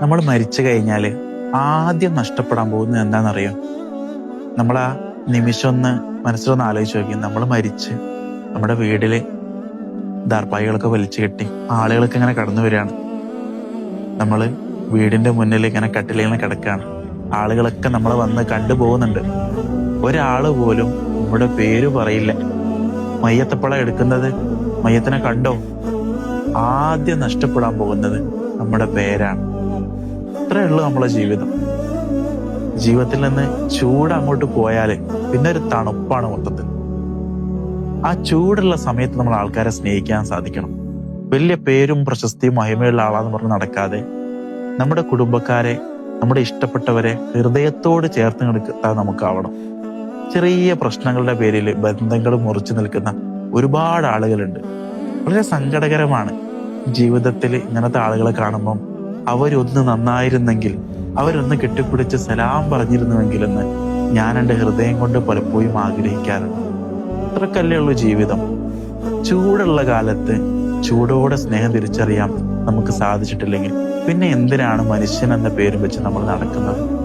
നമ്മൾ മരിച്ചു കഴിഞ്ഞാൽ ആദ്യം നഷ്ടപ്പെടാൻ പോകുന്നത് എന്താണെന്നറിയോ? നമ്മൾ ആ നിമിഷം ഒന്ന് മനസ്സിലൊന്ന് ആലോചിച്ച് നോക്കി. നമ്മൾ മരിച്ച് നമ്മുടെ വീട്ടില് ദാർപ്പായികളൊക്കെ വലിച്ചു കെട്ടി ആളുകളൊക്കെ ഇങ്ങനെ കടന്നു വരികയാണ്. നമ്മൾ വീടിന്റെ മുന്നിൽ ഇങ്ങനെ കട്ടിലിങ്ങനെ കിടക്കുകയാണ്. ആളുകളൊക്കെ നമ്മളെ വന്ന് കണ്ടുപോകുന്നുണ്ട്. ഒരാള് പോലും നമ്മുടെ പേര് പറയില്ല. മയ്യത്തെപ്പോഴാണ് എടുക്കുന്നത്? മയ്യത്തിനെ കണ്ടോ? ആദ്യം നഷ്ടപ്പെടാൻ പോകുന്നത് നമ്മുടെ പേരാണ്. ഇത്രയേ ഉള്ളൂ നമ്മളെ ജീവിതം. ജീവിതത്തിൽ നിന്ന് ചൂട് അങ്ങോട്ട് പോയാല് പിന്നെ ഒരു തണുപ്പാണ് മൊത്തത്തിൽ. ആ ചൂടുള്ള സമയത്ത് നമ്മൾ ആൾക്കാരെ സ്നേഹിക്കാൻ സാധിക്കണം. വലിയ പേരും പ്രശസ്തിയും മഹിമയുള്ള ആളാന്ന് പറഞ്ഞ് നടക്കാതെ നമ്മുടെ കുടുംബക്കാരെ, നമ്മുടെ ഇഷ്ടപ്പെട്ടവരെ ഹൃദയത്തോട് ചേർത്ത് നിർത്താൻ നമുക്കാവണം. ചെറിയ പ്രശ്നങ്ങളുടെ പേരിൽ ബന്ധങ്ങൾ മുറിച്ചു നിൽക്കുന്ന ഒരുപാട് ആളുകളുണ്ട്. വളരെ സങ്കടകരമാണ് ജീവിതത്തിൽ ഇങ്ങനത്തെ ആളുകളെ കാണുമ്പം. അവരൊന്ന് നന്നായിരുന്നെങ്കിൽ, അവരൊന്ന് കെട്ടിപ്പിടിച്ച് സലാം പറഞ്ഞിരുന്നുവെങ്കിലെന്ന് ഞാൻ എൻ്റെ ഹൃദയം കൊണ്ട് പലപ്പോഴും ആഗ്രഹിക്കാറുണ്ട്. അത്രക്കല്ലേ ഉള്ളൂ ജീവിതം. ചൂടുള്ള കാലത്ത് ചൂടോടെ സ്നേഹം തിരിച്ചറിയാൻ നമുക്ക് സാധിച്ചിട്ടില്ലെങ്കിൽ പിന്നെ എന്തിനാണ് മനുഷ്യൻ എന്ന പേരും വെച്ച് നമ്മൾ നടക്കുന്നത്?